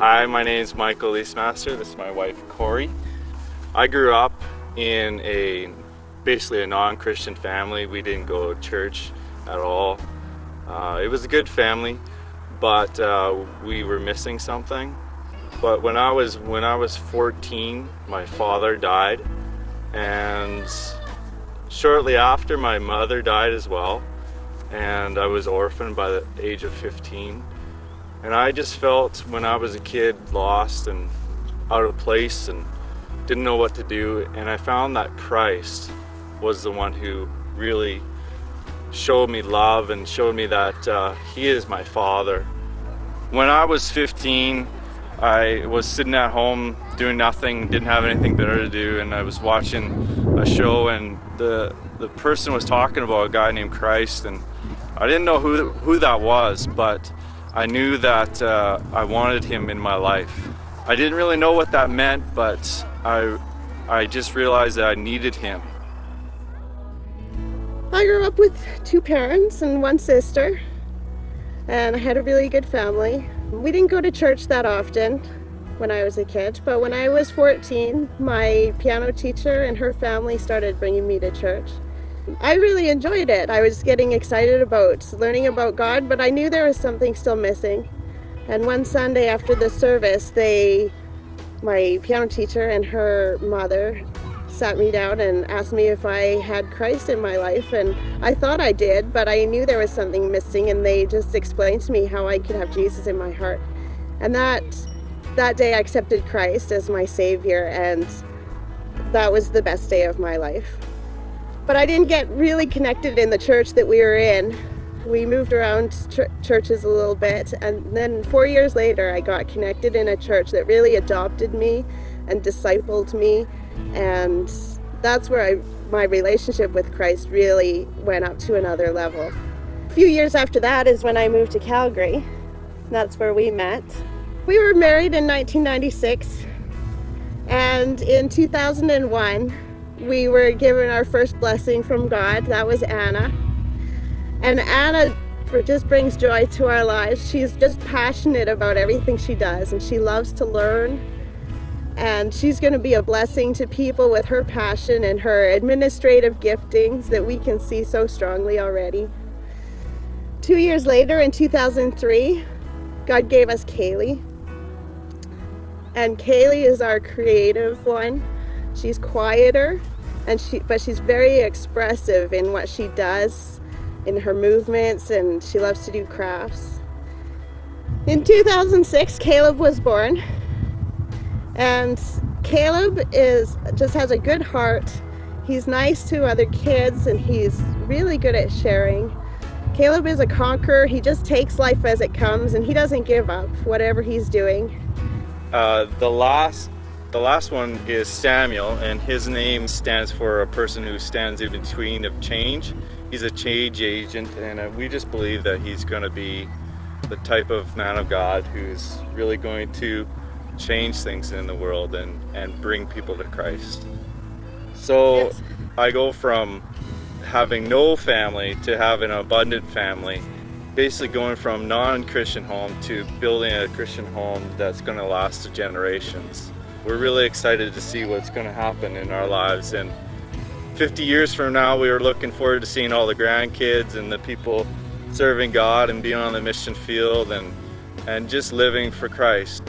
Hi, my name is Michael Leasemaster. This is my wife, Corey. I grew up in basically a non-Christian family. We didn't go to church at all. It was a good family, but we were missing something. But when I was 14, my father died, and shortly after, my mother died as well, and I was orphaned by the age of 15. And I just felt, when I was a kid, lost and out of place and didn't know what to do. And I found that Christ was the one who really showed me love and showed me that He is my Father. When I was 15, I was sitting at home doing nothing, didn't have anything better to do, and I was watching a show, and the person was talking about a guy named Christ, and I didn't know who that was, but I knew that I wanted Him in my life. I didn't really know what that meant, but I just realized that I needed Him. I grew up with two parents and one sister, and I had a really good family. We didn't go to church that often when I was a kid, but when I was 14, my piano teacher and her family started bringing me to church. I really enjoyed it. I was getting excited about learning about God, but I knew there was something still missing. And one Sunday after the service, my piano teacher and her mother sat me down and asked me if I had Christ in my life, and I thought I did, but I knew there was something missing, and they just explained to me how I could have Jesus in my heart. And that day I accepted Christ as my Savior, and that was the best day of my life. But I didn't get really connected in the church that we were in. We moved around churches a little bit, and then 4 years later I got connected in a church that really adopted me and discipled me, and that's where my relationship with Christ really went up to another level. A few years after that is when I moved to Calgary. That's where we met. We were married in 1996, and in 2001 we were given our first blessing from God. That was Anna. And Anna just brings joy to our lives. She's just passionate about everything she does, and she loves to learn. And she's going to be a blessing to people with her passion and her administrative giftings that we can see so strongly already. 2 years later, in 2003, God gave us Kaylee. And Kaylee is our creative one. She's quieter, but she's very expressive in what she does, in her movements, and she loves to do crafts. In 2006, Caleb was born, and Caleb just has a good heart. He's nice to other kids, and he's really good at sharing. Caleb is a conqueror. He just takes life as it comes, and he doesn't give up, whatever he's doing. The last one is Samuel, and his name stands for a person who stands in between of change. He's a change agent, and we just believe that he's going to be the type of man of God who's really going to change things in the world and bring people to Christ. So yes. I go from having no family to having an abundant family, basically going from non-Christian home to building a Christian home that's going to last generations. We're really excited to see what's going to happen in our lives, and 50 years from now we are looking forward to seeing all the grandkids and the people serving God and being on the mission field and just living for Christ.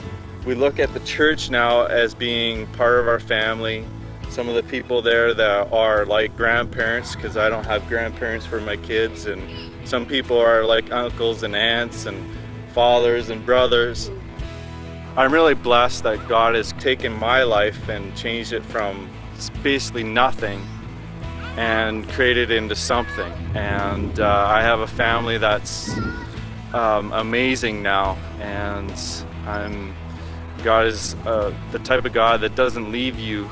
We look at the church now as being part of our family. Some of the people there that are like grandparents, because I don't have grandparents for my kids, and some people are like uncles and aunts and fathers and brothers. I'm really blessed that God has taken my life and changed it from basically nothing and created it into something. And I have a family that's amazing now, and God is the type of God that doesn't leave you,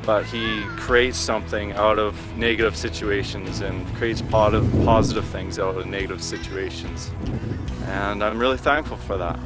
but He creates something out of negative situations and creates positive things out of negative situations. And I'm really thankful for that.